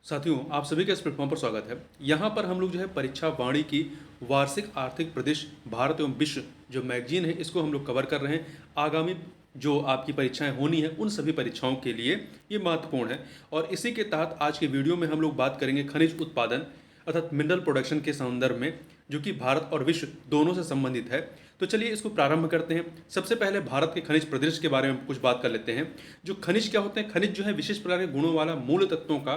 साथियों, आप सभी का इस प्लेटफॉर्म पर स्वागत है। यहाँ पर हम लोग जो है परीक्षा वाणी की वार्षिक आर्थिक प्रदेश भारत एवं विश्व जो मैगजीन है इसको हम लोग कवर कर रहे हैं। आगामी जो आपकी परीक्षाएं होनी है उन सभी परीक्षाओं के लिए ये महत्वपूर्ण है। और इसी के तहत आज के वीडियो में हम लोग बात करेंगे खनिज उत्पादन अर्थात मिनरल प्रोडक्शन के संदर्भ में, जो कि भारत और विश्व दोनों से संबंधित है। तो चलिए इसको प्रारंभ करते हैं। सबसे पहले भारत के खनिज प्रदेश के बारे में कुछ बात कर लेते हैं। जो खनिज क्या होते हैं? खनिज जो है विशेष प्रकार के गुणों वाला मूल तत्वों का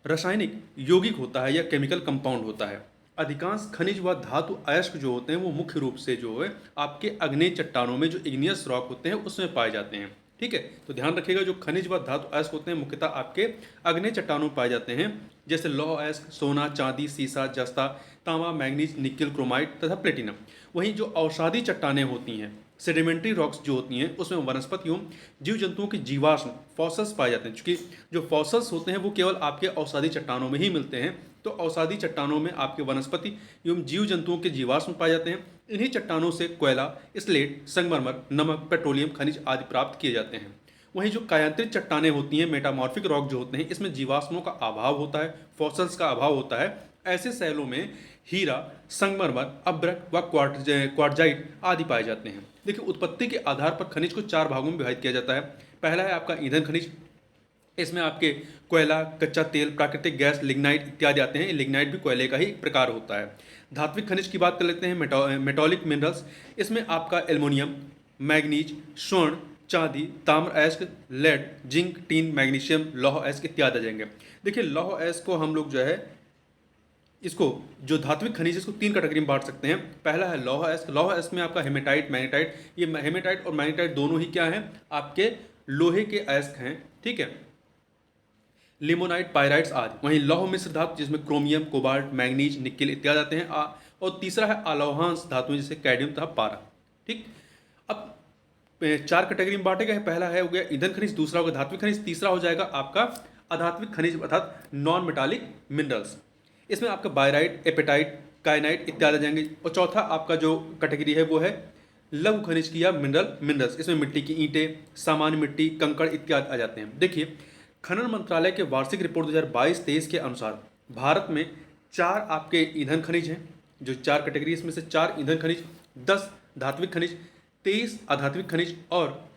रासायनिक यौगिक होता है या केमिकल कंपाउंड होता है। अधिकांश खनिज व धातु अयस्क जो होते हैं वो मुख्य रूप से जो है आपके अग्नेय चट्टानों में जो इग्नियस रॉक होते हैं उसमें पाए जाते हैं। ठीक है, तो ध्यान रखिएगा, जो खनिज व धातु अयस्क होते हैं मुख्यतः आपके अग्नेय चट्टानों में पाए जाते हैं, जैसे लौह अयस्क, सोना, चांदी, सीसा, जस्ता, तांबा, मैग्नीज, निकेल, क्रोमाइट तथा प्लेटिनम। वहीं जो औषधि चट्टानें होती हैं, सेडिमेंट्री रॉक्स जो होती हैं, उसमें वनस्पतियों, जीव जंतुओं के जीवाश्म फॉसल्स पाए जाते हैं। क्योंकि जो फॉसल्स होते हैं वो केवल आपके औषधि चट्टानों में ही मिलते हैं, तो औषधि चट्टानों में आपके वनस्पति एवं जीव जंतुओं के जीवाश्म पाए जाते हैं। इन्हीं चट्टानों से कोयला, स्लेट, संगमरमर, नमक, पेट्रोलियम खनिज आदि प्राप्त किए जाते हैं। वहीं जो कायांतरित चट्टानें होती हैं, मेटामॉर्फिक रॉक जो होते हैं, इसमें जीवाश्मों का अभाव होता है, फॉसल्स का अभाव होता है। ऐसे शैलों में हीरा, संगमरमर, अभ्रक व क्वार्टजाइट आदि पाए जाते हैं। देखिए, उत्पत्ति के आधार पर खनिज को चार भागों में विभाजित किया जाता है। पहला है आपका ईंधन खनिज। इसमें आपके कोयला, कच्चा तेल, प्राकृतिक गैस, लिग्नाइट इत्यादि आते हैं। लिग्नाइट भी कोयले का ही प्रकार होता है। धात्विक खनिज की बात कर लेते हैं, मेटॉलिक मिनरल्स। इसमें आपका एल्युमिनियम, मैग्नीज, स्वर्ण, चांदी, ताम्र अयस्क, लेड, जिंक, टीन, मैग्नीशियम, लौह अयस्क इत्यादि आ जाएंगे। देखिए, लौह अयस्क को हम लोग जो है इसको जो धात्विक खनिज है इसको तीन कैटेगरी में बांट सकते हैं। पहला है लौह अयस्क। लौह अयस्क में आपका हेमेटाइट, मैग्नेटाइट। ये हेमेटाइट और मैग्नेटाइट दोनों ही क्या हैं? आपके लोहे के अयस्क हैं। ठीक है, लिमोनाइट, पायराइट्स आदि। वहीं लौह मिश्र धातु जिसमें क्रोमियम, कोबाल्ट, मैग्नीज, निकेल इत्यादि आते हैं। और तीसरा है अलोहांश धातु जैसे कैडमियम तथा पारा। ठीक, अब चार कैटेगरी में बांटे गए हैं। पहला है हो गया ईंधन खनिज, दूसरा होगा धात्विक खनिज, तीसरा हो जाएगा आपका अधात्विक खनिज अर्थात नॉन मेटालिक मिनरल्स। इसमें आपका बायराइट, एपेटाइट, काइनाइट इत्यादि आ जाएंगे। और चौथा आपका जो कैटेगरी है वो है लघु खनिज की या मिनरल्स। इसमें मिट्टी की ईंटें, सामान्य मिट्टी, कंकड़ इत्यादि आ जाते हैं। देखिए, खनन मंत्रालय के वार्षिक रिपोर्ट 2022-23 के अनुसार भारत में चार आपके ईंधन खनिज हैं। जो चार कैटेगरी, इसमें से चार ईंधन खनिज, 10 धात्विक खनिज, 23 अधात्विक खनिज और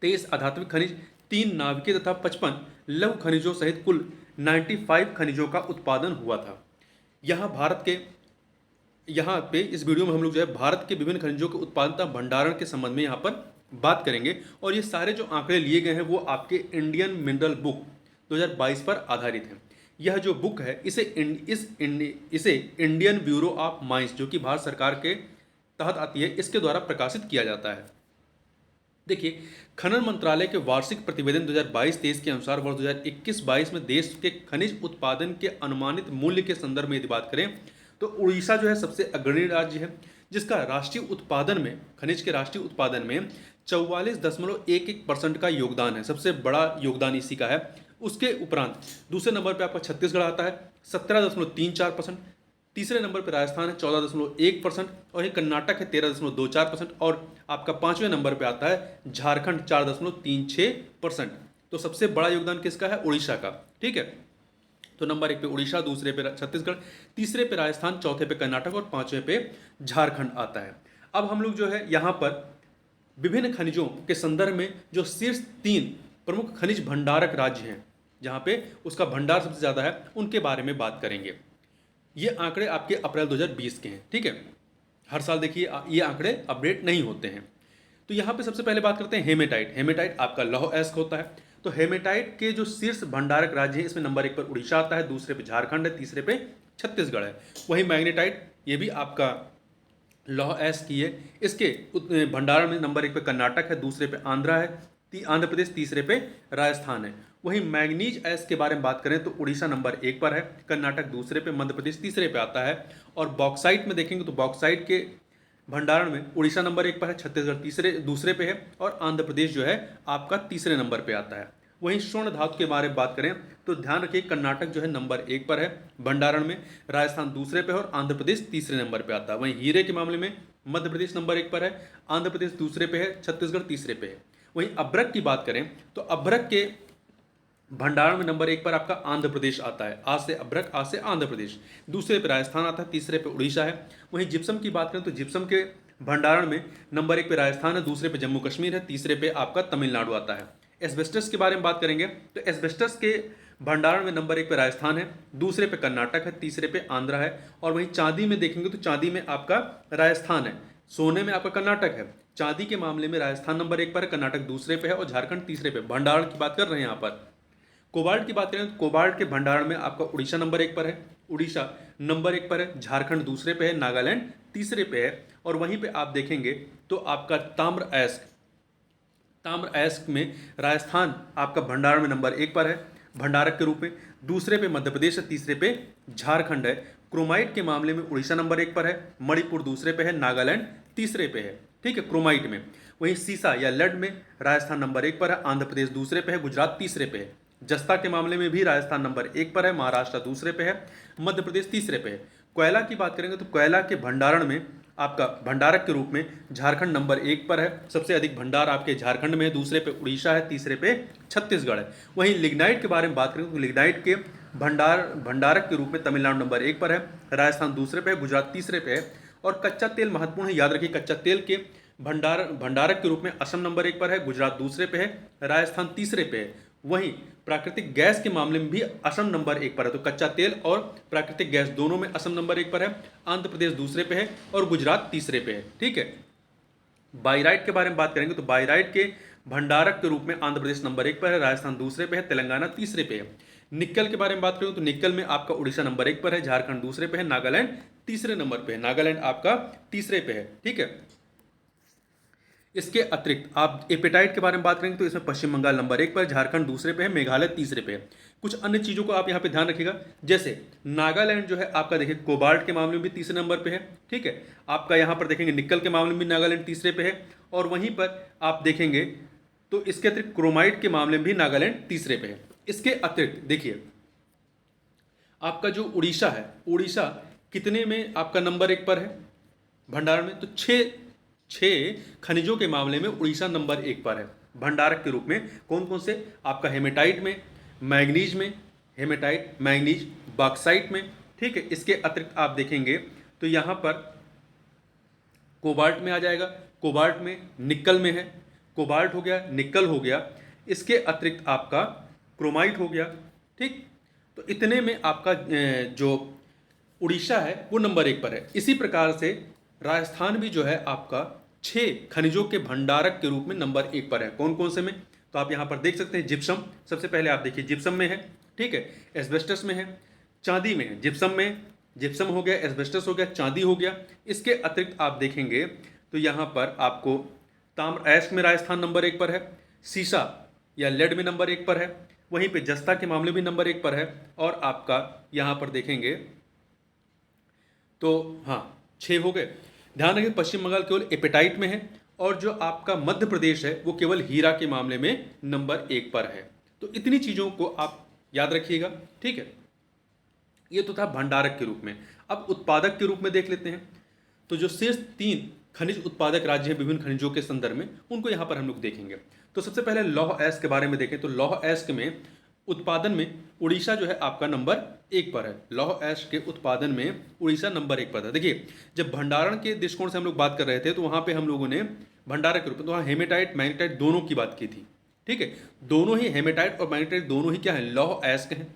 23 अधात्विक खनिज, 3 नाभिकीय तथा 55 लघु खनिजों सहित कुल 95 खनिजों का उत्पादन हुआ था। यहाँ पे इस वीडियो में हम लोग जो है भारत के विभिन्न खनिजों के उत्पादन तथा भंडारण के संबंध में यहाँ पर बात करेंगे। और ये सारे जो आंकड़े लिए गए हैं वो आपके इंडियन मिनरल बुक 2022 पर आधारित है। यह जो बुक है इसे इंडियन ब्यूरो ऑफ माइंस, जो कि भारत सरकार के तहत आती है, इसके द्वारा प्रकाशित किया जाता है। देखिए, खनन मंत्रालय के वार्षिक प्रतिवेदन 2022-23 के अनुसार वर्ष 2021-22 में देश के खनिज उत्पादन के अनुमानित मूल्य के संदर्भ में यदि बात करें तो उड़ीसा जो है सबसे अग्रणी राज्य है, जिसका राष्ट्रीय उत्पादन में, खनिज के राष्ट्रीय उत्पादन में 44.11% का योगदान है। सबसे बड़ा योगदान इसी का है। उसके उपरांत दूसरे नंबर पर आपका छत्तीसगढ़ आता है 17.34%। तीसरे नंबर पर राजस्थान है 14.1% और ये कर्नाटक है 13.24% और आपका पांचवें नंबर पे आता है झारखंड 4.36%। तो सबसे बड़ा योगदान किसका है? उड़ीसा का। ठीक है, तो नंबर 1 पे उड़ीसा, दूसरे पे छत्तीसगढ़, तीसरे पे राजस्थान, चौथे पे कर्नाटक और पांचवें पे झारखंड आता है। अब हम लोग जो है यहाँ पर विभिन्न खनिजों के संदर्भ में जो शीर्ष 3 प्रमुख खनिज भंडारक राज्य हैं, जहाँ पे उसका भंडार सबसे ज़्यादा है, उनके बारे में बात करेंगे। ये आंकड़े आपके अप्रैल 2020 के हैं। ठीक है, हर साल देखिए ये आंकड़े अपडेट नहीं होते हैं। तो यहाँ पे सबसे पहले बात करते हैं हेमेटाइट। हेमेटाइट आपका लौह अयस्क होता है। तो हेमेटाइट के जो शीर्ष भंडारक राज्य हैं, इसमें नंबर 1 पर उड़ीसा आता है, दूसरे पे झारखंड है, तीसरे पे छत्तीसगढ़ है। वहीं मैग्नेटाइट, ये भी आपका लौह अयस्क की है। इसके भंडारण में नंबर 1 पे कर्नाटक है, दूसरे पे आंध्र प्रदेश, तीसरे पे राजस्थान है। वहीं मैग्नीज अयस्क के बारे में बात करें तो उड़ीसा नंबर 1 पर है, कर्नाटक दूसरे पे, मध्य प्रदेश तीसरे पे आता है। और बॉक्साइट में देखेंगे तो बॉक्साइट के भंडारण में उड़ीसा नंबर 1 पर है, छत्तीसगढ़ दूसरे पे है और आंध्र प्रदेश जो है आपका तीसरे नंबर पे आता है। वहीं स्वर्ण धातु के बारे में बात करें तो ध्यान रखिए कर्नाटक जो है नंबर 1 पर है भंडारण में, राजस्थान दूसरे पे है और आंध्र प्रदेश तीसरे नंबर पे आता है। वहीं हीरे के मामले में मध्य प्रदेश नंबर 1 पर है, आंध्र प्रदेश दूसरे पे है, छत्तीसगढ़ तीसरे पे है। वहीं अभ्रक की बात करें तो अभ्रक के भंडारण में नंबर 1 पर आपका आंध्र प्रदेश आता है, आ से अभ्रक, आ से आंध्र प्रदेश। दूसरे पे राजस्थान आता है, तीसरे पे उड़ीसा है। वहीं जिप्सम की बात करें तो जिप्सम के भंडारण में नंबर 1 पे राजस्थान है, दूसरे पे जम्मू कश्मीर है, तीसरे पे आपका तमिलनाडु आता है। एस्बेस्टस के बारे में बात करेंगे तो एस्बेस्टस के भंडारण में नंबर 1 पे राजस्थान है, दूसरे पे कर्नाटक है, तीसरे पे आंध्र है। और वहीं चांदी में देखेंगे तो चांदी में आपका राजस्थान है, सोने में आपका कर्नाटक है। चांदी के मामले में राजस्थान नंबर 1 पर है, कर्नाटक दूसरे पे है और झारखंड तीसरे पे। भंडारण की बात कर रहे हैं यहाँ पर। कोबाल्ट की बात करें तो कोबाल्ट के भंडारण में आपका उड़ीसा नंबर 1 पर है, उड़ीसा नंबर 1 पर है, झारखंड दूसरे पे है, नागालैंड तीसरे पे है। और वहीं पे आप देखेंगे तो आपका ताम्र अयस्क में राजस्थान आपका भंडारण में नंबर 1 पर है भंडारक के रूप में, दूसरे पे मध्य प्रदेश है, तीसरे पे झारखंड है। क्रोमाइट के मामले में उड़ीसा नंबर 1 पर है, मणिपुर दूसरे पे है, नागालैंड तीसरे पे है। ठीक है, क्रोमाइट में। वहीं सीसा या लेड में राजस्थान नंबर 1 पर है, आंध्र प्रदेश दूसरे पे है, गुजरात तीसरे पे है। जस्ता के मामले में भी राजस्थान नंबर 1 पर है, महाराष्ट्र दूसरे पे है, मध्य प्रदेश तीसरे पे है। कोयला की बात करेंगे तो कोयला के भंडारण में आपका भंडारक के रूप में झारखंड नंबर 1 पर है, सबसे अधिक भंडार आपके झारखंड में है, दूसरे पे उड़ीसा है, तीसरे पे छत्तीसगढ़ है। वहीं लिग्नाइट के बारे में बात करें तो लिग्नाइट के भंडारक के रूप में तमिलनाडु नंबर 1 पर है, राजस्थान दूसरे पे है, गुजरात तीसरे पे है। और कच्चा तेल महत्वपूर्ण है, याद रखिए कच्चा तेल के भंडारक के रूप में असम नंबर 1 पर है, गुजरात दूसरे पे है, राजस्थान तीसरे पे है। वहीं प्राकृतिक गैस के मामले में भी असम नंबर 1 पर है, तो कच्चा तेल और प्राकृतिक गैस दोनों में असम नंबर 1 पर है, आंध्र प्रदेश दूसरे पे है और गुजरात तीसरे पे है। ठीक है, बाइराइट के बारे में बात करेंगे तो बाइराइट के भंडारक के रूप में आंध्र प्रदेश नंबर 1 पर है, राजस्थान दूसरे पे है, तेलंगाना तीसरे पे है। निक्कल के बारे में बात करें तो निक्कल में आपका उड़ीसा नंबर 1 पर है, झारखंड दूसरे पे है, नागालैंड तीसरे नंबर पे है, नागालैंड आपका तीसरे पे है। ठीक है, इसके अतिरिक्त आप एपेटाइट के बारे में बात करेंगे तो इसमें पश्चिम बंगाल नंबर 1 पर, झारखंड दूसरे पे है, मेघालय तीसरे पे है। कुछ अन्य चीज़ों को आप यहाँ पे ध्यान रखिएगा, जैसे नागालैंड जो है आपका देखिए कोबाल्ट के मामले में भी तीसरे नंबर पे है। ठीक है, आपका यहाँ पर देखेंगे निक्कल के मामले में भी नागालैंड तीसरे पे है। और वहीं पर आप देखेंगे तो इसके अतिरिक्त क्रोमाइट के मामले में भी नागालैंड तीसरे पे है। इसके अतिरिक्त देखिए आपका जो उड़ीसा है, उड़ीसा कितने में आपका नंबर 1 पर है भंडारण में, तो छः खनिजों के मामले में उड़ीसा नंबर 1 पर है भंडारक के रूप में। कौन कौन से, आपका हेमेटाइट में, मैग्नीज में, हेमेटाइट मैग्नीज बॉक्साइट में। ठीक है, इसके अतिरिक्त आप देखेंगे तो यहाँ पर कोबाल्ट में आ जाएगा, कोबाल्ट में, निक्कल में है, कोबाल्ट हो गया, निक्कल हो गया। इसके अतिरिक्त आपका क्रोमाइट हो गया। ठीक, तो इतने में आपका जो उड़ीसा है वो नंबर 1 पर है। इसी प्रकार से राजस्थान भी जो है आपका 6 खनिजों के भंडारक के रूप में नंबर 1 पर है। कौन कौन से में, तो आप यहाँ पर देख सकते हैं जिप्सम, सबसे पहले आप देखिए जिप्सम में है। ठीक है, एस्बेस्टस में है, चांदी में है, जिप्सम में, जिप्सम हो गया, एस्बेस्टस हो गया, चांदी हो गया। इसके अतिरिक्त आप देखेंगे तो यहाँ पर आपको ताम्र अयस्क में राजस्थान नंबर 1 पर है, सीसा या लेड में नंबर 1 पर है, वहीं पे जस्ता के मामले भी नंबर 1 पर है। और आपका यहाँ पर देखेंगे तो हाँ 6 हो गए। ध्यान रखिए पश्चिम बंगाल केवल एपेटाइट में है और जो आपका मध्य प्रदेश है वो केवल हीरा के मामले में नंबर 1 पर है। तो इतनी चीज़ों को आप याद रखिएगा। ठीक है, ये तो था भंडारक के रूप में। अब उत्पादक के रूप में देख लेते हैं, तो जो शीर्ष 3 खनिज उत्पादक राज्य हैं विभिन्न खनिजों के संदर्भ में, उनको यहाँ पर हम लोग देखेंगे। तो सबसे पहले लौह अयस्क के बारे में देखें तो लौह अयस्क में उत्पादन में उड़ीसा जो है आपका नंबर 1 पर है। लौह अयस्क के उत्पादन में उड़ीसा नंबर 1 पर था। देखिए जब भंडारण के दृष्टिकोण से हम लोग बात कर रहे थे तो वहाँ पे हम लोगों ने भंडारक के रूप में तो वहाँ हेमेटाइट मैग्नेटाइट दोनों की बात की थी। ठीक है, दोनों ही हेमेटाइट और मैग्नेटाइट दोनों ही क्या है, लौह अयस्क हैं।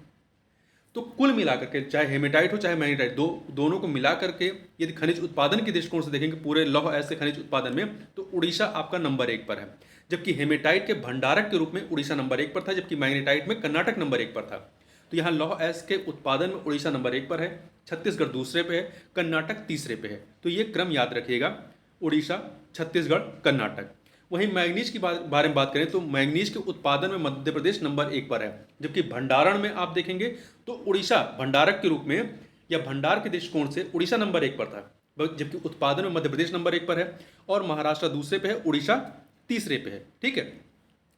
तो कुल मिलाकर के चाहे हेमेटाइट हो चाहे मैग्नेटाइट, दोनों को मिला करके यदि खनिज उत्पादन के दृष्टिकोण से देखेंगे पूरे लौह अयस्क खनिज उत्पादन में, तो उड़ीसा आपका नंबर 1 पर है। जबकि हेमेटाइट के भंडारक के रूप में उड़ीसा नंबर 1 पर था, जबकि मैग्नेटाइट में कर्नाटक नंबर 1 पर था। तो यहाँ लौह अयस्क के उत्पादन में उड़ीसा नंबर 1 पर है, छत्तीसगढ़ दूसरे पे है, कर्नाटक तीसरे पे है। तो ये क्रम याद रखिएगा, उड़ीसा, छत्तीसगढ़, कर्नाटक। वहीं मैग्नीज की बारे में बात करें तो मैग्नीज के उत्पादन में मध्य प्रदेश नंबर 1 पर है। जबकि भंडारण में आप देखेंगे तो उड़ीसा भंडारक के रूप में या भंडार के दृष्टिकोण से उड़ीसा नंबर 1 पर था, जबकि उत्पादन में मध्य प्रदेश नंबर 1 पर है और महाराष्ट्र दूसरे पे है, उड़ीसा तीसरे पे है। ठीक है,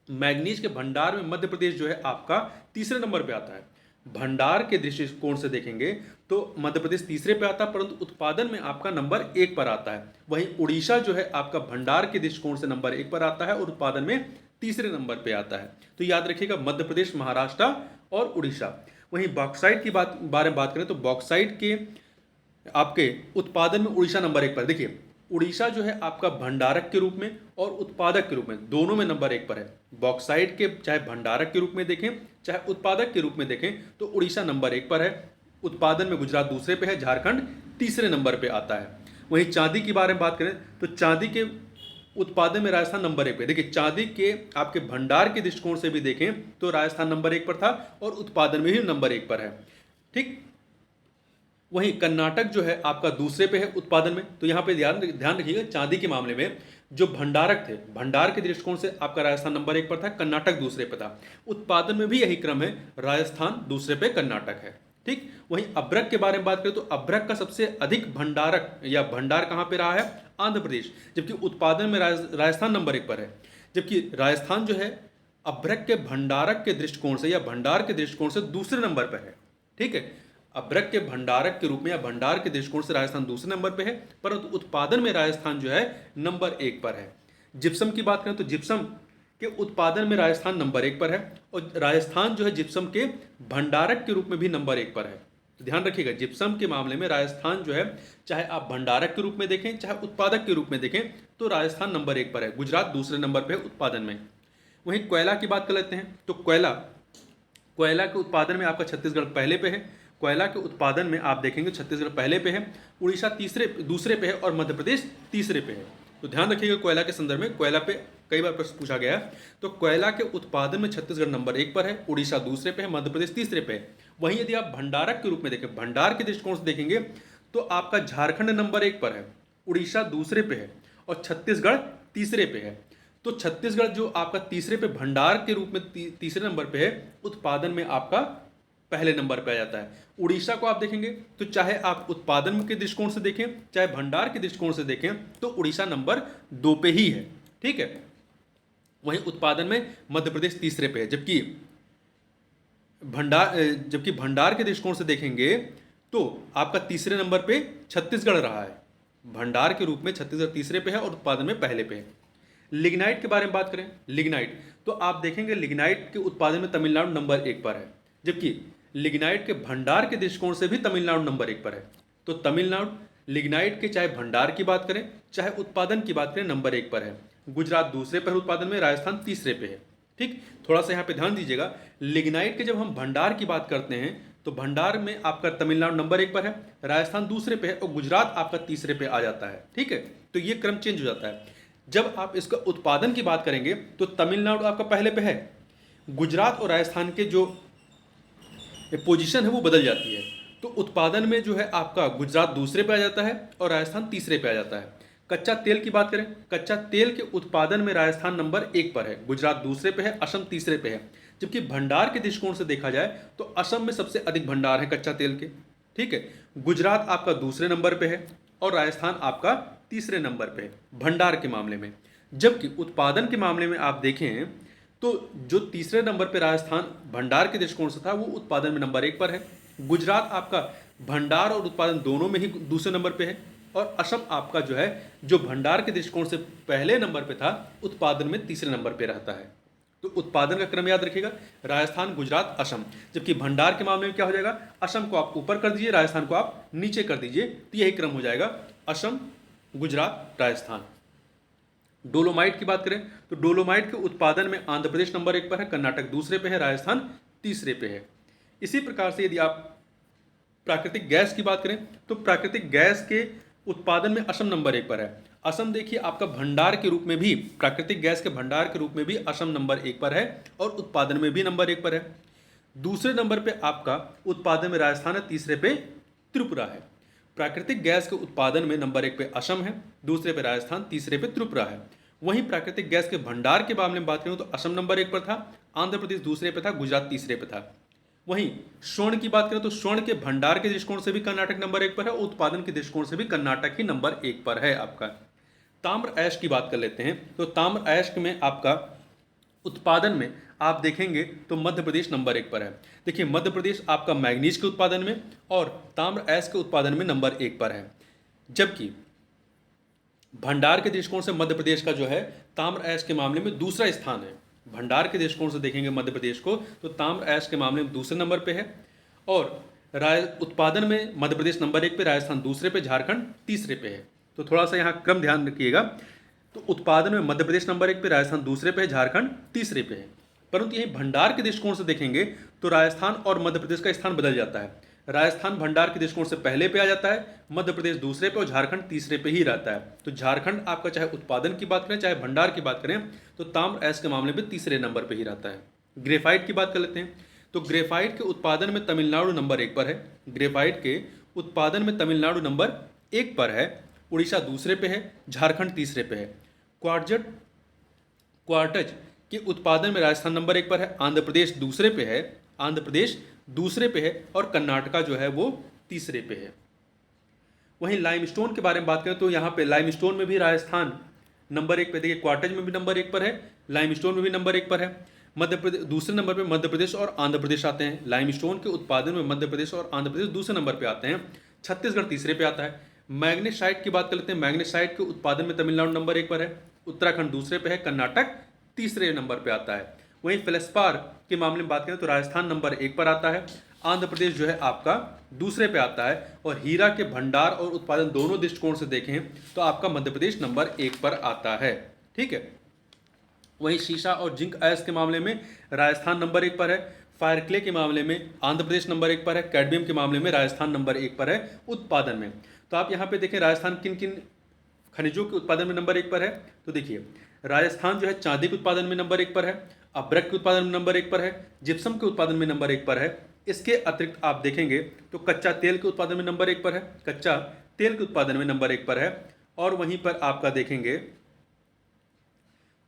मैग्नीज के भंडार में मध्य प्रदेश जो है आपका तीसरे नंबर पे आता है। भंडार के दृष्टिकोण से देखेंगे तो मध्य प्रदेश तीसरे पे आता है, परंतु उत्पादन में आपका नंबर 1 पर आता है। वहीं उड़ीसा जो है आपका भंडार के दृष्टिकोण से नंबर 1 पर आता है और उत्पादन में तीसरे नंबर पे आता है। तो याद रखिएगा मध्य प्रदेश, महाराष्ट्र और उड़ीसा। वहीं बॉक्साइट की बारे में बात करें तो बॉक्साइट के आपके उत्पादन में उड़ीसा नंबर 1 पर। देखिए उड़ीसा जो है आपका भंडारक के रूप में और उत्पादक के रूप में दोनों में नंबर 1 पर है। बॉक्साइट के चाहे भंडारक के रूप में देखें चाहे उत्पादक के रूप में देखें तो उड़ीसा नंबर 1 पर है। उत्पादन में गुजरात दूसरे पे है, झारखंड तीसरे नंबर पे आता है। वहीं चांदी के बारे में बात करें तो चांदी के उत्पादन में राजस्थान नंबर 1 पे। देखिए चांदी के आपके भंडार के दृष्टिकोण से भी देखें तो राजस्थान नंबर 1 पर था और उत्पादन में भी नंबर 1 पर है। ठीक, वहीं कर्नाटक जो है आपका दूसरे पे है उत्पादन में। तो यहाँ पे ध्यान रखिएगा चांदी के मामले में जो भंडारक थे, भंडार के दृष्टिकोण से आपका राजस्थान नंबर 1 पर था, कर्नाटक दूसरे पे था। उत्पादन में भी यही क्रम है, राजस्थान दूसरे पे, कर्नाटक है। ठीक, वहीं अभ्रक के बारे में बात करें तो अभ्रक का सबसे अधिक भंडारक या भंडार कहाँ पे रहा है, आंध्र प्रदेश, जबकि उत्पादन में राजस्थान नंबर 1 पर है। जबकि राजस्थान जो है अभ्रक के भंडारक के दृष्टिकोण से या भंडार के दृष्टिकोण से दूसरे नंबर पर है। ठीक है, अभ्रक के भंडारक के रूप में या भंडार के दृष्टिकोण से राजस्थान दूसरे नंबर पे है, परंतु उत्पादन में राजस्थान जो है नंबर 1 पर है। जिप्सम की बात करें तो जिप्सम के उत्पादन में राजस्थान नंबर 1 पर है और राजस्थान जो है जिप्सम के भंडारक के रूप में भी नंबर 1 पर है। तो ध्यान रखिएगा जिप्सम के मामले में राजस्थान जो है चाहे आप भंडारक के रूप में देखें चाहे उत्पादक के रूप में देखें तो राजस्थान नंबर 1 पर है, गुजरात दूसरे नंबर पर है उत्पादन में। वहीं कोयला की बात कर लेते हैं तो कोयला के उत्पादन में आपका छत्तीसगढ़ पहले पे है। कोयला के उत्पादन में आप देखेंगे छत्तीसगढ़ पहले पे है, उड़ीसा दूसरे पे है और मध्य प्रदेश तीसरे पे है। तो ध्यान रखिएगा कोयला के संदर्भ में, कोयला पे कई बार प्रश्न पूछा गया है। तो कोयला के उत्पादन में छत्तीसगढ़ नंबर 1 पर है, उड़ीसा दूसरे पे है, मध्य प्रदेश तीसरे पे है। वहीं यदि आप भंडारक के रूप में देखें, भंडार के दृष्टिकोण से देखेंगे तो आपका झारखंड नंबर 1 पर है, उड़ीसा दूसरे पे है और छत्तीसगढ़ तीसरे पे है। तो छत्तीसगढ़ जो आपका तीसरे पे भंडार के रूप में तीसरे नंबर पे है, उत्पादन में आपका पहले नंबर पे आ जाता है। उड़ीसा को आप देखेंगे तो चाहे आप उत्पादन के दृष्टिकोण से देखें चाहे भंडार के दृष्टिकोण से देखें तो उड़ीसा नंबर 2 पे ही है। ठीक है, वहीं उत्पादन में मध्य प्रदेश तीसरे पे है, जबकि भंडार के दृष्टिकोण से देखेंगे तो आपका तीसरे नंबर पे छत्तीसगढ़ रहा है। भंडार के रूप में छत्तीसगढ़ तीसरे पे है और उत्पादन में पहले पे है। लिग्नाइट के बारे में बात करें, लिग्नाइट तो आप देखेंगे लिग्नाइट के उत्पादन में तमिलनाडु नंबर 1 पर है, जबकि लिग्नाइट के भंडार के दृष्टिकोण से भी तमिलनाडु नंबर 1 पर है। तो तमिलनाडु लिग्नाइट के चाहे भंडार की बात करें चाहे उत्पादन की बात करें नंबर 1 पर है। गुजरात दूसरे पर उत्पादन में, राजस्थान तीसरे पे है। ठीक, थोड़ा सा यहाँ पे ध्यान दीजिएगा, लिग्नाइट के जब हम भंडार की बात करते हैं तो भंडार में आपका तमिलनाडु नंबर 1 पर है, राजस्थान दूसरे पे है और गुजरात आपका तीसरे पे आ जाता है। ठीक है, तो ये क्रम चेंज हो जाता है। जब आप इसका उत्पादन की बात करेंगे तो तमिलनाडु आपका पहले पे है, गुजरात और राजस्थान के जो पोजीशन है वो बदल जाती है। तो उत्पादन में जो है आपका गुजरात दूसरे पे आ जाता है और राजस्थान तीसरे पे आ जाता है। कच्चा तेल की बात करें, कच्चा तेल के उत्पादन में राजस्थान नंबर 1 पर है, गुजरात दूसरे पे है, असम तीसरे पे है। जबकि भंडार के दृष्टिकोण से देखा जाए तो असम में सबसे अधिक भंडार है कच्चा तेल के। ठीक है, गुजरात आपका दूसरे नंबर पे है और राजस्थान आपका तीसरे नंबर पे है भंडार के मामले में। जबकि उत्पादन के मामले में आप देखें तो जो तीसरे नंबर पे राजस्थान भंडार के दृष्टिकोण से था वो उत्पादन में नंबर 1 पर है। गुजरात आपका भंडार और उत्पादन दोनों में ही दूसरे नंबर पे है और असम आपका जो है जो भंडार के दृष्टिकोण से पहले नंबर पे था उत्पादन में तीसरे नंबर पे रहता है। तो उत्पादन का क्रम याद रखिएगा, राजस्थान गुजरात असम। जबकि भंडार के मामले में क्या हो जाएगा, असम को आप ऊपर कर दीजिए, राजस्थान को आप नीचे कर दीजिए, तो यही क्रम हो जाएगा, असम गुजरात राजस्थान। डोलोमाइट की बात करें तो डोलोमाइट के उत्पादन में आंध्र प्रदेश नंबर 1 पर है, कर्नाटक दूसरे पे है, राजस्थान तीसरे पे है। इसी प्रकार से यदि आप प्राकृतिक गैस की बात करें तो प्राकृतिक गैस के उत्पादन में असम नंबर 1 पर है। असम देखिए आपका भंडार के रूप में भी, प्राकृतिक गैस के भंडार के रूप में भी असम नंबर 1 पर है और उत्पादन में भी नंबर 1 पर है। दूसरे नंबर पे आपका उत्पादन में राजस्थान है, तीसरे पे त्रिपुरा है। प्राकृतिक गैस के उत्पादन में नंबर 1 पे असम है, दूसरे पे राजस्थान, तीसरे पे त्रिपुरा है। वहीं प्राकृतिक गैस के भंडार के मामले में बात करें तो असम नंबर 1 पर था, आंध्र प्रदेश दूसरे पे था, गुजरात तीसरे पे था। वहीं स्वर्ण की बात करें तो स्वर्ण के भंडार के दृष्टिकोण से भी कर्नाटक नंबर 1 पर है, उत्पादन के दृष्टिकोण से भी कर्नाटक ही नंबर 1 पर है आपका। ताम्र ऐश की बात कर लेते हैं तो ताम्र ऐश में आपका उत्पादन में आप देखेंगे तो मध्य प्रदेश नंबर 1 पर है। देखिए मध्य प्रदेश आपका मैग्नीज के उत्पादन में और ताम्र ऐश के उत्पादन में नंबर 1 पर है। जबकि भंडार के दृष्टिकोण से मध्य प्रदेश का जो है ताम्र ऐश के मामले में दूसरा स्थान है भंडार के दृष्टिकोण से देखेंगे मध्य प्रदेश को तो ताम्र अयस्क के मामले में दूसरे नंबर पे है, और उत्पादन में मध्य प्रदेश नंबर 1 पे, राजस्थान दूसरे पे, झारखंड तीसरे पे है। तो थोड़ा सा यहाँ क्रम ध्यान रखिएगा। तो उत्पादन में मध्य प्रदेश नंबर 1 पे, राजस्थान दूसरे पे है, झारखंड तीसरे पे है। परंतु यही भंडार के दृष्टिकोण से देखेंगे तो राजस्थान और मध्य प्रदेश का स्थान बदल जाता है। राजस्थान भंडार के दृष्टिकोण से पहले पे आ जाता है, मध्य प्रदेश दूसरे पे और झारखंड तीसरे पे ही रहता है। तो झारखंड आपका चाहे उत्पादन की बात करें चाहे भंडार की बात करें तो ताम्र अयस्क के मामले में तीसरे नंबर पे ही रहता है। ग्रेफाइट की बात कर लेते हैं। तो ग्रेफाइट के उत्पादन में तमिलनाडु नंबर 1 पर है। ग्रेफाइट के उत्पादन में तमिलनाडु नंबर 1 पर है, उड़ीसा दूसरे पे है, झारखंड तीसरे पे है। क्वार्टज के उत्पादन में राजस्थान नंबर 1 पर है, आंध्र प्रदेश दूसरे पे है, और कर्नाटका जो है वो तीसरे पे है। वहीं लाइमस्टोन के बारे में बात करें तो यहाँ पे लाइमस्टोन में भी राजस्थान नंबर 1 पे, देखिए क्वार्टज में भी नंबर 1 पर है, लाइमस्टोन में भी नंबर 1 पर है। मध्य प्रदेश दूसरे नंबर पे मध्य प्रदेश और आंध्र प्रदेश आते हैं। लाइमस्टोन के उत्पादन में मध्य प्रदेश और आंध्र प्रदेश दूसरे नंबर पे आते हैं। छत्तीसगढ़ तीसरे पे आता है। मैग्नेसाइट की बात कर लेते हैं। मैग्नेसाइट के उत्पादन में तमिलनाडु नंबर 1 पर है, उत्तराखंड दूसरे पे है, कर्नाटक तीसरे नंबर पे आता है। वहीं फेल्सपार के मामले में बात करें तो राजस्थान नंबर 1 पर आता है, आंध्र प्रदेश जो है आपका दूसरे पे आता है, और हीरा के भंडार और उत्पादन दोनों दृष्टिकोण से देखें तो आपका मध्य प्रदेश नंबर 1 पर आता है। ठीक है। वहीं शीशा और जिंक अयस्क के मामले में राजस्थान नंबर 1 पर है, फायर क्ले के मामले में आंध्र प्रदेश नंबर 1 पर है, कैडमियम के मामले में राजस्थान नंबर 1 पर है उत्पादन में। तो आप यहाँ पे देखें राजस्थान किन किन खनिजों के उत्पादन में नंबर 1 पर है। तो देखिए राजस्थान जो है चांदी के उत्पादन में नंबर 1 पर है, अभ्रक के उत्पादन में नंबर 1 पर है, जिप्सम के उत्पादन में नंबर 1 पर है। इसके अतिरिक्त आप देखेंगे तो कच्चा तेल के उत्पादन में नंबर 1 पर है, कच्चा तेल के उत्पादन में नंबर 1 पर है। और वहीं पर आपका देखेंगे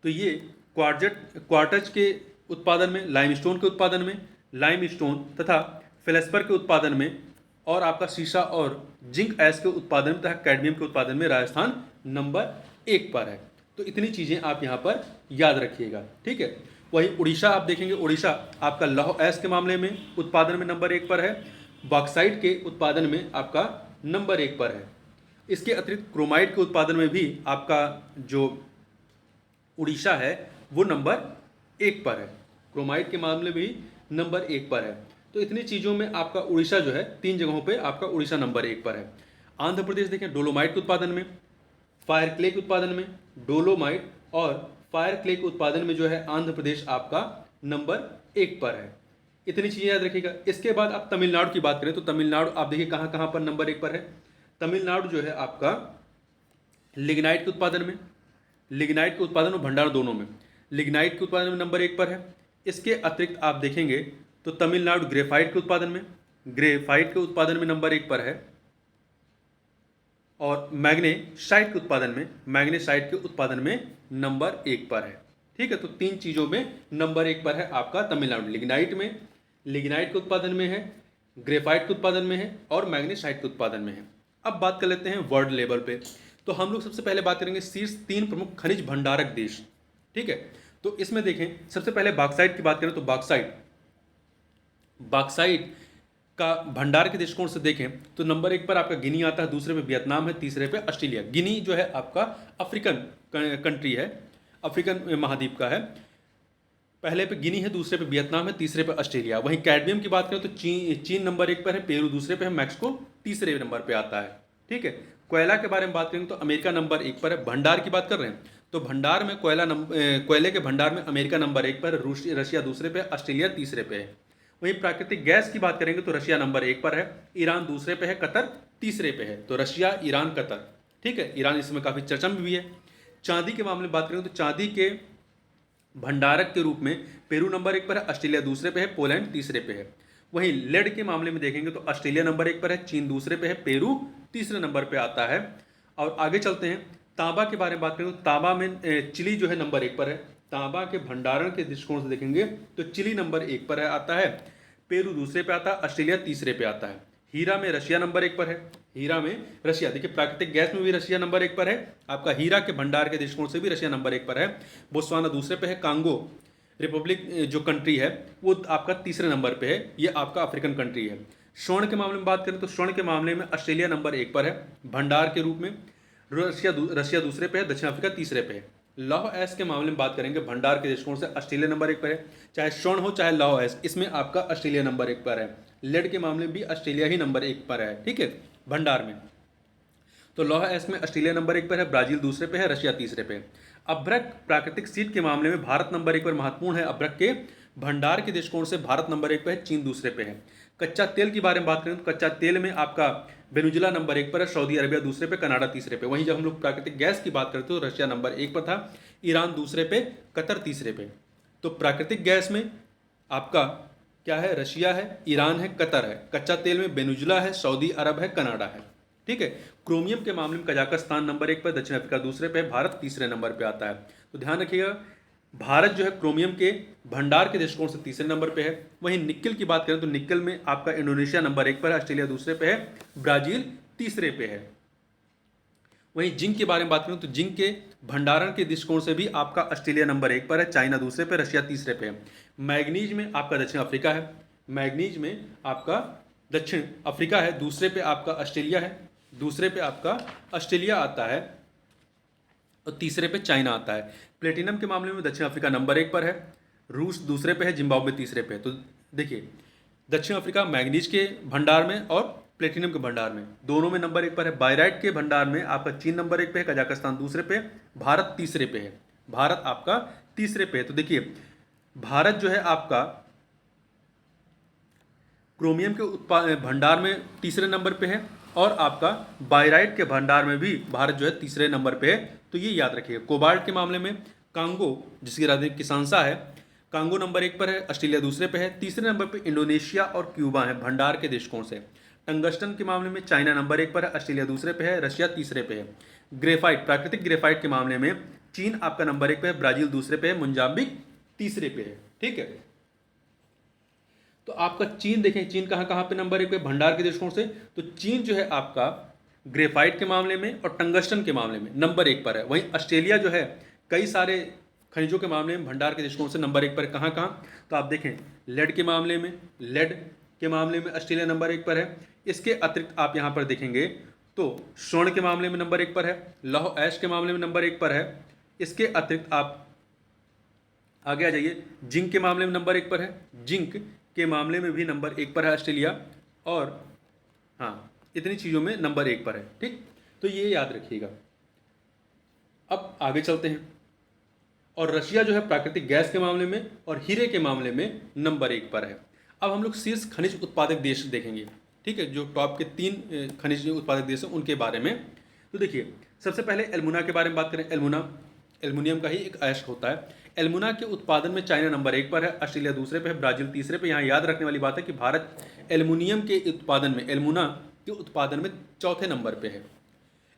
तो ये क्वार्टज के उत्पादन में, लाइमस्टोन के उत्पादन में, लाइमस्टोन तथा फेल्सपर के उत्पादन में, और आपका शीशा और जिंक अयस्क के उत्पादन में तथा कैडमियम के उत्पादन में राजस्थान नंबर 1 पर है। तो इतनी चीज़ें आप यहाँ पर याद रखिएगा। ठीक है। वहीं उड़ीसा आप देखेंगे, उड़ीसा आपका लौह अयस्क के मामले में उत्पादन में नंबर 1 पर है, बॉक्साइट के उत्पादन में आपका नंबर 1 पर है। इसके अतिरिक्त क्रोमाइट के उत्पादन में भी आपका जो उड़ीसा है वो नंबर 1 पर है, क्रोमाइट के मामले में भी नंबर 1 पर है। तो इतनी चीज़ों में आपका उड़ीसा जो है 3 जगहों पे आपका उड़ीसा नंबर 1 पर है। आंध्र प्रदेश देखें डोलोमाइट के उत्पादन में, फायर क्ले के उत्पादन में, डोलोमाइट और फायर क्ले के उत्पादन में जो है आंध्र प्रदेश आपका नंबर 1 पर है। इतनी चीज़ें याद रखिएगा। इसके बाद आप तमिलनाडु की बात करें तो तमिलनाडु आप देखिए कहाँ कहाँ पर नंबर 1 पर है। तमिलनाडु जो है आपका लिग्नाइट के उत्पादन में, लिग्नाइट के उत्पादन और भंडार दोनों में, लिग्नाइट के उत्पादन में नंबर 1 पर है। इसके अतिरिक्त आप देखेंगे तो तमिलनाडु ग्रेफाइट के उत्पादन में, ग्रेफाइट के उत्पादन में नंबर 1 पर है, और मैग्नेसाइट के उत्पादन में, मैग्नेसाइट के उत्पादन में नंबर 1 पर है। ठीक है। तो 3 चीज़ों में नंबर 1 पर है आपका तमिलनाडु, लिग्नाइट में, लिग्नाइट के उत्पादन में है, ग्रेफाइट के उत्पादन में है, और मैग्नेसाइट के उत्पादन में है। अब बात कर लेते हैं वर्ल्ड लेवल पे। तो हम लोग सबसे पहले बात करेंगे शीर्ष 3 प्रमुख खनिज भंडारक देश। ठीक है। तो इसमें देखें सबसे पहले बॉक्साइट की बात करें तो बॉक्साइट का भंडार के दृष्टिकोण से देखें तो नंबर 1 पर आपका गिनी आता है, दूसरे पे वियतनाम है, तीसरे पे ऑस्ट्रेलिया। गिनी जो है आपका अफ्रीकन कंट्री है, अफ्रीकन महाद्वीप का है। पहले पे गिनी है, दूसरे पे वियतनाम है, तीसरे पे ऑस्ट्रेलिया। वहीं कैडमियम की बात करें तो चीन नंबर 1 पर है, पेरू दूसरे पे है, मैक्सिको तीसरे नंबर पे आता है। ठीक है। कोयला के बारे में बात करें तो अमेरिका नंबर 1 पर है। भंडार की बात कर रहे हैं तो भंडार में कोयले के भंडार में अमेरिका नंबर 1 पर, रशिया दूसरे पे, ऑस्ट्रेलिया तीसरे पे है। वहीं प्राकृतिक गैस की बात करेंगे तो रशिया नंबर 1 पर है, ईरान दूसरे पे है, कतर तीसरे पे है। तो रशिया, ईरान, कतर। ठीक है। ईरान इसमें काफ़ी चर्चा में भी है। चांदी के मामले में बात करें तो चांदी के भंडारक के रूप में पेरू नंबर 1 पर है, ऑस्ट्रेलिया दूसरे पे है, पोलैंड तीसरे पे है। वहीं लेड के मामले में देखेंगे तो ऑस्ट्रेलिया नंबर 1 पर है, चीन दूसरे पे है, पेरू तीसरे नंबर पे आता है। और आगे चलते हैं तांबा के बारे में बात करें तो तांबा में चिली जो है नंबर 1 पर है। तांबा के भंडारण के दृष्टिकोण से देखेंगे तो चिली नंबर 1 पर आता है, पेरू दूसरे पे आता है, ऑस्ट्रेलिया तीसरे पे आता है। हीरा में रशिया नंबर 1 पर है, हीरा में रशिया, देखिए प्राकृतिक गैस में भी रशिया नंबर 1 पर है, आपका हीरा के भंडार के दृष्टिकोण से भी रशिया नंबर 1 पर है। बोत्सवाना दूसरे पे है, कांगो रिपब्लिक जो कंट्री है वो आपका तीसरे नंबर पे है, ये आपका अफ्रीकन कंट्री है। स्वर्ण के मामले में बात करें तो स्वर्ण के मामले में ऑस्ट्रेलिया नंबर 1 पर है भंडार के रूप में, रशिया दूसरे पे है, दक्षिण अफ्रीका तीसरे पे है। लौह अयस्क के मामले में बात करेंगे, भंडार के दृष्टिकोण से ऑस्ट्रेलिया नंबर 1 पर है। चाहे स्वर्ण हो चाहे लौह अयस्क, इसमें आपका ऑस्ट्रेलिया नंबर 1 पर है। लेड के मामले में भी ऑस्ट्रेलिया ही नंबर 1 पर है, ठीक है, भंडार में। तो लौह अयस्क में ऑस्ट्रेलिया नंबर 1 पर है, ब्राजील दूसरे पे है, रशिया तीसरे पे है। अभ्रक प्राकृतिक सीट के मामले में भारत नंबर 1 पर महत्वपूर्ण है। अभ्रक के भंडार के दृष्टिकोण से भारत नंबर 1 पर है, चीन दूसरे पे है। कच्चा तेल के बारे में बात करें तो कच्चा तेल में आपका वेनेजुएला नंबर 1 पर है, सऊदी अरबिया दूसरे पे, कनाडा तीसरे पे। वहीं जब हम लोग प्राकृतिक गैस की बात करते तो रशिया नंबर 1 पर था, ईरान दूसरे पे, कतर तीसरे पे। तो प्राकृतिक गैस में आपका क्या है, रशिया है, ईरान है, कतर है। कच्चा तेल में वेनेजुएला है, सऊदी अरब है, कनाडा है, ठीक है। क्रोमियम के मामले में कजाकिस्तान नंबर 1 पर, दक्षिण अफ्रीका दूसरे पे, भारत तीसरे नंबर पे आता है। तो ध्यान रखिएगा, भारत जो है क्रोमियम के भंडार के दृष्टिकोण से तीसरे नंबर पे है। वहीं निक्कल की बात करें तो निक्कल में आपका इंडोनेशिया नंबर 1 पर है, ऑस्ट्रेलिया दूसरे पे है, ब्राजील तीसरे पे है। वहीं जिंक के बारे में बात करें तो जिंक के भंडारण के दृष्टिकोण से भी आपका ऑस्ट्रेलिया नंबर 1 पर है, चाइना दूसरे पे, रशिया तीसरे पे है। मैग्नीज में आपका दक्षिण अफ्रीका है, मैग्नीज में आपका दक्षिण अफ्रीका है, दूसरे पे आपका ऑस्ट्रेलिया है, दूसरे पे आपका ऑस्ट्रेलिया आता है और तीसरे पे चाइना आता है। प्लेटिनम के मामले में दक्षिण अफ्रीका नंबर 1 पर है, रूस दूसरे पे है, जिम्बाब्वे तीसरे पे है। तो देखिए, दक्षिण अफ्रीका मैग्नीज के भंडार में और प्लेटिनम के भंडार में, दोनों में नंबर 1 पर है। बायराइट के भंडार में आपका चीन नंबर 1 पे है, कजाकिस्तान दूसरे पे, भारत तीसरे पे है, भारत आपका तीसरे पे है। तो देखिए, भारत जो है आपका क्रोमियम के भंडार में तीसरे नंबर पे है और आपका बायराइट के भंडार में भी भारत जो है तीसरे नंबर पे है। तो ये याद रखिएगा। कोबाल्ट के मामले में कांगो, जिसकी राजधानी किसानसा है, कांगो नंबर 1 पर है, ऑस्ट्रेलिया दूसरे पे है, तीसरे नंबर पे इंडोनेशिया और क्यूबा है भंडार के दृष्टिकोण से। टंगस्टन के मामले में चाइना नंबर 1 पर है, ऑस्ट्रेलिया दूसरे पे है, रशिया तीसरे पे है। ग्रेफाइट, प्राकृतिक ग्रेफाइट के मामले में चीन आपका नंबर 1 पे है, ब्राजील दूसरे पे है, मोजाम्बिक तीसरे पे है, ठीक है। तो आपका चीन देखें, चीन कहाँ कहाँ पे नंबर 1 पे भंडार के दृष्टिकोण से, तो चीन जो है आपका ग्रेफाइट के मामले में और टंगस्टन के मामले में नंबर 1 पर है। वहीं ऑस्ट्रेलिया जो है कई सारे खनिजों के मामले में भंडार के दृष्टिकोण से नंबर 1 पर है। कहाँ कहाँ, तो आप देखें, लेड के मामले में, लेड के मामले में ऑस्ट्रेलिया नंबर 1 पर है। इसके अतिरिक्त आप यहाँ पर देखेंगे तो स्वर्ण के मामले में नंबर 1 पर है, लौह अयस्क के मामले में नंबर 1 पर है। इसके अतिरिक्त आप आगे आ जाइए, जिंक के मामले में नंबर 1 पर है, जिंक के मामले में भी नंबर 1 पर है ऑस्ट्रेलिया, और हाँ, इतनी चीज़ों में नंबर 1 पर है, ठीक। तो ये याद रखिएगा। अब आगे चलते हैं, और रशिया जो है प्राकृतिक गैस के मामले में और हीरे के मामले में नंबर 1 पर है। अब हम लोग शीर्ष खनिज उत्पादक देश देखेंगे, ठीक है, जो टॉप के 3 खनिज उत्पादक देश हैं उनके बारे में। तो देखिए, सबसे पहले एल्मुना के बारे में बात करें। एल्मुना एल्युमिनियम का ही एक अयस्क होता है। एल्मुना के उत्पादन में चाइना नंबर 1 पर है, ऑस्ट्रेलिया दूसरे पे है, ब्राजील तीसरे पे। यहाँ याद रखने वाली बात है कि भारत एल्युमिनियम के उत्पादन में, एल्मुना के उत्पादन में चौथे नंबर पे है।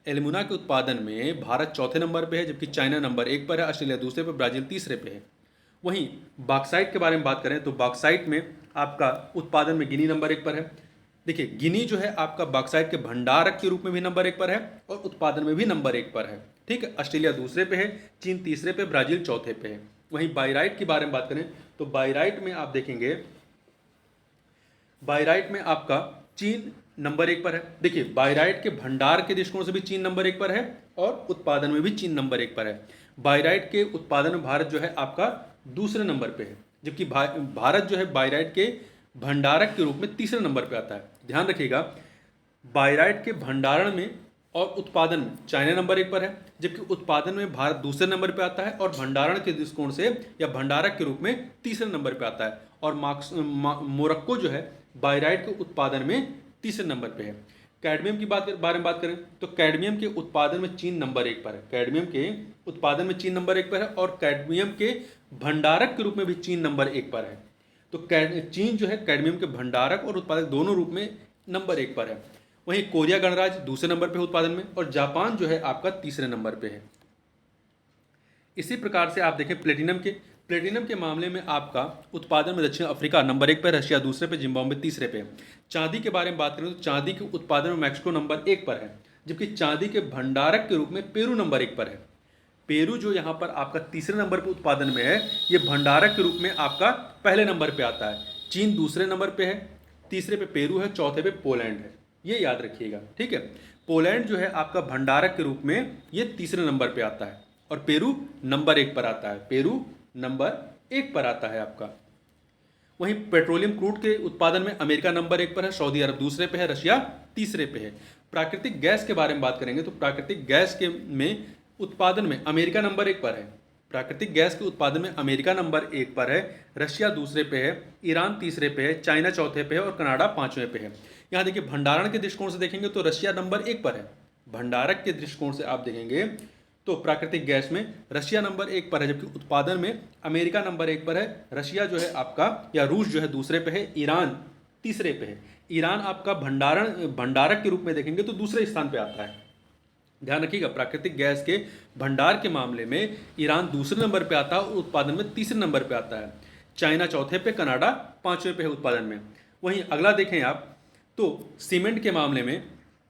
एल्युमिना के उत्पादन में भारत चौथे नंबर पे है, जबकि चाइना नंबर 1 पर है, ऑस्ट्रेलिया दूसरे पे, ब्राजील तीसरे पे है। वहीं बॉक्साइट के बारे में बात करें तो बॉक्साइट में आपका उत्पादन में गिनी नंबर 1 पर है। देखिए, गिनी जो है आपका बॉक्साइट के भंडारक के रूप में भी नंबर 1 पर है और उत्पादन में भी नंबर 1 पर है, ठीक है। ऑस्ट्रेलिया दूसरे पे है, चीन तीसरे पे, ब्राजील चौथे पे है। वहीं बायराइट के बारे में बात करें तो बायराइट में आप देखेंगे, बायराइट में आपका चीन नंबर 1 पर है। देखिए, बायराइट के भंडार के दृष्टिकोण से भी चीन नंबर 1 पर है और उत्पादन में भी चीन नंबर 1 पर है। बायराइट के उत्पादन में भारत जो है आपका दूसरे नंबर पे है, जबकि भारत जो है बायराइट के भंडारक के रूप में तीसरे नंबर पे आता है। ध्यान रखिएगा, बायराइट के भंडारण में और उत्पादन में चाइना नंबर 1 पर है, जबकि उत्पादन में भारत दूसरे नंबर पे आता है और भंडारण के दृष्टिकोण से या भंडारक के रूप में तीसरे नंबर पे आता है। और मोरक्को जो है बायराइट के उत्पादन में तीसरे नंबर पे है। कैडमियम की बारे में बात करें तो कैडमियम के उत्पादन में चीन नंबर 1 पर है। कैडमियम के उत्पादन में चीन नंबर 1 पर है और कैडमियम के भंडारक के रूप में भी चीन नंबर 1 पर है। तो चीन जो है कैडमियम के भंडारक और उत्पादक दोनों रूप में नंबर 1 पर है। वहीं कोरिया गणराज्य दूसरे नंबर पे उत्पादन में और जापान जो है आपका तीसरे नंबर पे है। इसी प्रकार से आप देखें प्लेटिनम के मामले में आपका उत्पादन में दक्षिण अफ्रीका नंबर 1 पे, रशिया दूसरे पे, जिम्बाब्वे तीसरे पे। चांदी के बारे में बात करें तो चांदी के उत्पादन में मैक्सिको नंबर 1 पर है, जबकि चांदी के भंडारक के रूप में पेरू नंबर 1 पर है। पेरू जो यहाँ पर आपका तीसरे नंबर पर उत्पादन में है, ये भंडारक के रूप में आपका पहले नंबर पे आता है। चीन दूसरे नंबर पे है, तीसरे पे पेरू है, चौथे पे पोलैंड है। ये याद रखिएगा, ठीक है। पोलैंड जो है आपका भंडारक के रूप में ये तीसरे नंबर पे आता है। और पेरू नंबर 1 पर आता है। पेरू नंबर 1 पर आता है आपका। वहीं पेट्रोलियम क्रूड के उत्पादन में अमेरिका नंबर 1 पर है, सऊदी अरब दूसरे पे है, रशिया तीसरे पे है। प्राकृतिक गैस के बारे में बात करेंगे तो प्राकृतिक गैस के में उत्पादन में अमेरिका नंबर 1 पर है। प्राकृतिक गैस के उत्पादन में अमेरिका नंबर 1 पर है, रशिया दूसरे पे है, ईरान तीसरे पे है, चाइना चौथे पे है और कनाडा पांचवें पे है। यहाँ देखिए भंडारण के दृष्टिकोण से देखेंगे तो रशिया नंबर 1 पर है। भंडारक के दृष्टिकोण से आप देखेंगे तो प्राकृतिक गैस में रशिया नंबर 1 पर है, जबकि उत्पादन में अमेरिका नंबर 1 पर है, रशिया जो है आपका या रूस जो है दूसरे पे है, ईरान तीसरे पे है। ईरान आपका भंडारक के रूप में देखेंगे तो दूसरे स्थान पे आता है। ध्यान रखिएगा प्राकृतिक गैस के भंडार के मामले में ईरान दूसरे नंबर पे आता है और उत्पादन में तीसरे नंबर पे आता है। चाइना चौथे पे, कनाडा पांचवें पे है उत्पादन में। वहीं अगला देखें आप तो सीमेंट के मामले में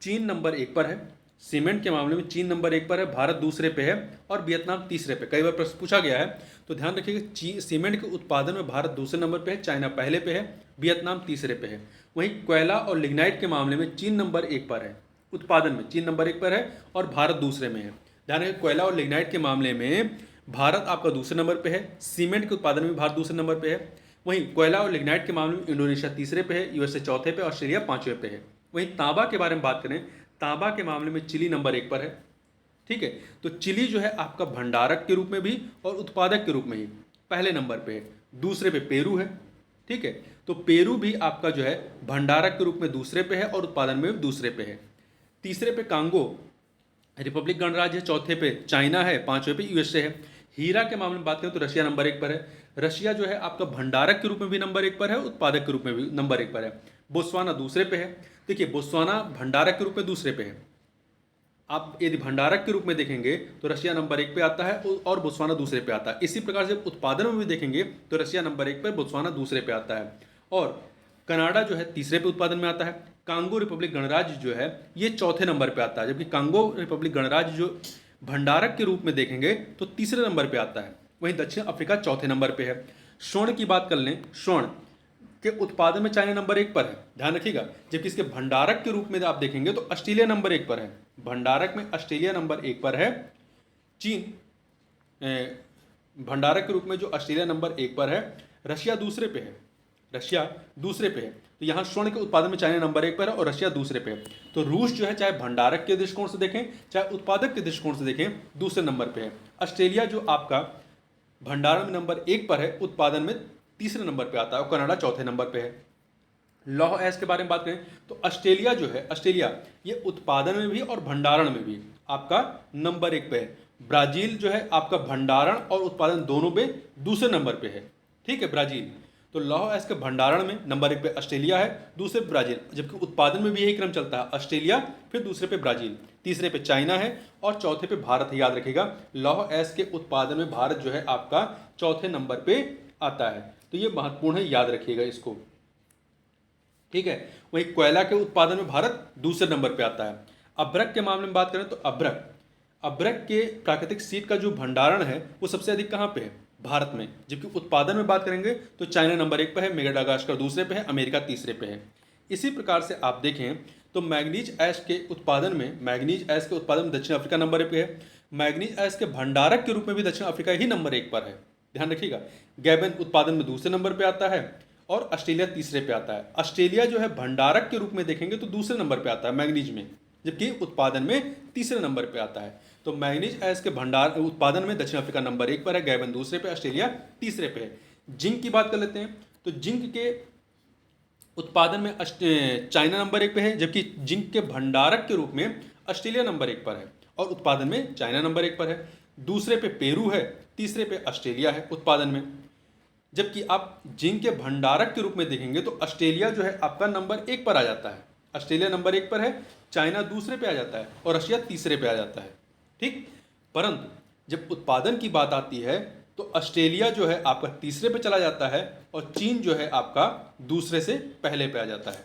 चीन नंबर 1 पर है। सीमेंट के मामले में चीन नंबर 1 पर है, भारत दूसरे पे है और वियतनाम तीसरे पे। कई बार प्रश्न पूछा गया है तो ध्यान रखिएगा सीमेंट के उत्पादन में भारत दूसरे नंबर पे है, चाइना पहले पे है, वियतनाम तीसरे पे है। वहीं कोयला और लिग्नाइट के मामले में चीन नंबर 1 पर है। उत्पादन में चीन नंबर 1 पर है और भारत दूसरे में है। ध्यान रखिए कोयला और लिग्नाइट के मामले में भारत आपका दूसरे नंबर पे है, सीमेंट के उत्पादन में भारत दूसरे नंबर पे है। वहीं कोयला और लिग्नाइट के मामले में इंडोनेशिया तीसरे पे है, यूएसए चौथे पे, ऑस्ट्रेलिया पांचवें पे है। वहीं तांबा के बारे में बात करें, तांबा के मामले में चिली नंबर 1 पर है। ठीक है, तो चिली जो है आपका भंडारक के रूप में भी और उत्पादक के रूप में ही पहले नंबर पे है। दूसरे पे पेरू है। ठीक है, तो पेरू भी आपका जो है भंडारक के रूप में दूसरे पे है और उत्पादन में भी दूसरे पे है। तीसरे पे कांगो रिपब्लिक गणराज्य है, चौथे पे चाइना है, पांचवें पे यूएसए है। हीरा के मामले में बात करें तो रशिया नंबर 1 पर है। रशिया जो है आपका भंडारक के रूप में भी नंबर 1 पर है, उत्पादक के रूप में भी नंबर 1 पर है। बोत्सवाना दूसरे पे है। देखिए बोत्सवाना भंडारक के रूप में दूसरे पे है। आप यदि भंडारक के रूप में देखेंगे तो रशिया नंबर 1 पे आता है और बोत्सवाना दूसरे पे आता है। इसी प्रकार से उत्पादन में भी देखेंगे तो रशिया नंबर 1 पर, बोत्सवाना दूसरे पे आता है और कनाडा जो है तीसरे पे उत्पादन में आता है। कांगो रिपब्लिक गणराज्य जो है ये चौथे नंबर पे आता है, जबकि कांगो रिपब्लिक गणराज्य जो भंडारक के रूप में देखेंगे तो तीसरे नंबर पे आता है। वहीं दक्षिण अफ्रीका चौथे नंबर पे है। स्वर्ण की बात कर लें, स्वर्ण के उत्पादन में चाइना नंबर 1 पर है, ध्यान रखिएगा। जबकि इसके भंडारक के रूप में आप देखेंगे तो ऑस्ट्रेलिया नंबर 1 पर है। भंडारक में ऑस्ट्रेलिया नंबर 1 पर है। चीन भंडारक के रूप में जो ऑस्ट्रेलिया नंबर 1 पर है, रशिया दूसरे पे है। रशिया दूसरे पे है, तो यहाँ स्वर्ण के उत्पादन में चाइना नंबर 1 पर है और रशिया दूसरे पे है। तो रूस जो है चाहे भंडारक के दृष्टिकोण से देखें चाहे उत्पादक के दृष्टिकोण से देखें दूसरे नंबर पे है। ऑस्ट्रेलिया जो आपका भंडारण में नंबर 1 पर है, उत्पादन में तीसरे नंबर पे आता है और कनाडा चौथे नंबर पे है। लौह अयस्क के बारे में बात करें तो ऑस्ट्रेलिया जो है, ऑस्ट्रेलिया ये उत्पादन में भी और भंडारण में भी आपका नंबर 1 पे है। ब्राजील जो है आपका भंडारण और उत्पादन दोनों पे दूसरे नंबर पे है। ठीक है, ब्राजील। तो लौह अयस्क भंडारण में नंबर 1 पे ऑस्ट्रेलिया है, दूसरे पे ब्राजील, जबकि उत्पादन में भी यही क्रम चलता है, ऑस्ट्रेलिया फिर दूसरे पे ब्राजील, तीसरे पे चाइना है और चौथे पे भारत है। याद रखिएगा लौह अयस्क के उत्पादन में भारत जो है आपका चौथे नंबर पे आता है, तो ये महत्वपूर्ण है, याद रखिएगा इसको। ठीक है, वही कोयला के उत्पादन में भारत दूसरे नंबर पे आता है। अभ्रक के मामले में बात करें तो अभ्रक के प्राकृतिक सीट का जो भंडारण है वो सबसे अधिक कहाँ पे है, भारत में। जबकि उत्पादन में बात करेंगे तो चाइना नंबर 1 पे है, मेडागास्कर दूसरे पे है, अमेरिका तीसरे पे है। इसी प्रकार से आप देखें तो मैग्नीज ऐश के उत्पादन में दक्षिण अफ्रीका नंबर 1 पे है। मैग्नीज ऐश के भंडारक के रूप में भी दक्षिण अफ्रीका ही नंबर 1 पर है, ध्यान रखिएगा। गैबन उत्पादन में दूसरे नंबर पे आता है और ऑस्ट्रेलिया तीसरे पे आता है। ऑस्ट्रेलिया जो है भंडारक के रूप में देखेंगे तो दूसरे नंबर पे आता है मैग्नीज में, जबकि उत्पादन में तीसरे नंबर पे आता है। तो मैग्नीज ऐश के भंडार उत्पादन में दक्षिण अफ्रीका नंबर 1 पर है, गैबन दूसरे पे, ऑस्ट्रेलिया तीसरे पे है। जिंक की बात कर लेते हैं तो जिंक के उत्पादन में चाइना नंबर 1 पे है, जबकि जिंक के भंडारक के रूप में ऑस्ट्रेलिया नंबर 1 पर है और उत्पादन में चाइना नंबर 1 पर है। दूसरे पे पेरू है, तीसरे पे ऑस्ट्रेलिया है उत्पादन में। जबकि आप जिंक के भंडारक के रूप में देखेंगे तो ऑस्ट्रेलिया जो है आपका नंबर 1 पर आ जाता है, ऑस्ट्रेलिया नंबर 1 पर है, चाइना दूसरे पे आ जाता है और रशिया तीसरे पे आ जाता है। ठीक, परंतु जब उत्पादन की बात आती है तो ऑस्ट्रेलिया जो है आपका तीसरे पे चला जाता है और चीन जो है आपका दूसरे से पहले पे आ जाता है।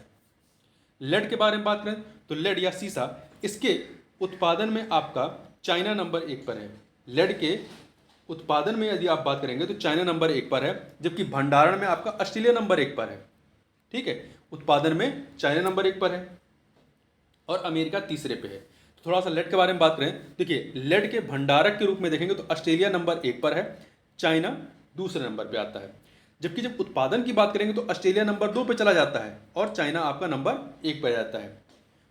लेड के बारे में बात करें तो लेड या सीसा, इसके उत्पादन में आपका चाइना नंबर 1 पर है। लेड के उत्पादन में यदि आप बात करेंगे तो चाइना नंबर 1 पर है, जबकि भंडारण में आपका ऑस्ट्रेलिया नंबर 1 पर है। ठीक है, उत्पादन में चाइना नंबर 1 पर है और अमेरिका तीसरे पे है। थोड़ा सा लेड के बारे में बात करें, देखिए लेड के भंडारक के रूप में देखेंगे तो ऑस्ट्रेलिया नंबर 1 पर है, चाइना दूसरे नंबर पे आता है। जबकि जब उत्पादन की बात करेंगे तो ऑस्ट्रेलिया नंबर 2 पे चला जाता है और चाइना आपका नंबर 1 पे आ जाता है।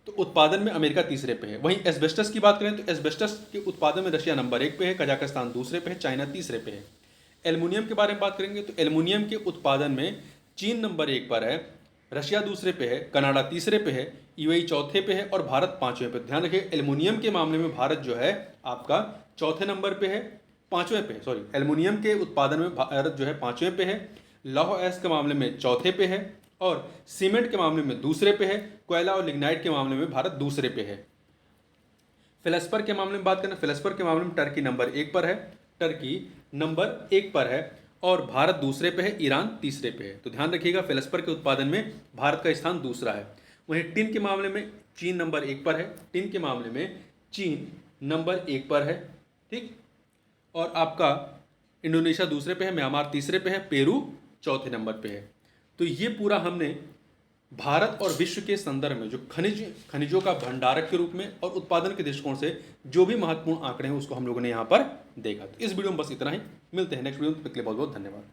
तो उत्पादन में अमेरिका तीसरे पे है। वहीं एस्बेस्टस की बात करें तो एस्बेस्टस के उत्पादन में रशिया नंबर 1 पे है, कजाकिस्तान दूसरे पे है, चाइना तीसरे पे है। एल्युमिनियम के बारे में बात करेंगे तो एल्युमिनियम के उत्पादन में चीन नंबर 1 पर है, रशिया दूसरे पे है, कनाडा तीसरे पे है, यूएई चौथे पे है और भारत पांचवें पे। ध्यान रखिए एल्युमिनियम के मामले में भारत जो है आपका चौथे नंबर पे है, पांचवें पे, सॉरी, एल्युमिनियम के उत्पादन में भारत जो है पांचवें पे है, लौह अयस्क के मामले में चौथे पे है और सीमेंट के मामले में दूसरे पे है, कोयला और लिग्नाइट के मामले में भारत दूसरे पे है। फेल्सपर के मामले में बात करें, फेल्सपर के मामले में टर्की नंबर 1 पर है, टर्की नंबर 1 पर है और भारत दूसरे पे है, ईरान तीसरे पे है। तो ध्यान रखिएगा फेल्सपर के उत्पादन में भारत का स्थान दूसरा है। वहीं टिन के मामले में चीन नंबर 1 पर है, टिन के मामले में चीन नंबर 1 पर है, ठीक। और आपका इंडोनेशिया दूसरे पे है, म्यांमार तीसरे पे है, पेरू चौथे नंबर पे है। तो ये पूरा हमने भारत और विश्व के संदर्भ में जो खनिजों का भंडारक के रूप में और उत्पादन के दृष्टिकोण से जो भी महत्वपूर्ण आंकड़े हैं उसको हम लोगों ने यहाँ पर देखा। तो इस वीडियो में बस इतना ही, मिलते हैं नेक्स्ट वीडियो में, तब तक के लिए बहुत बहुत धन्यवाद।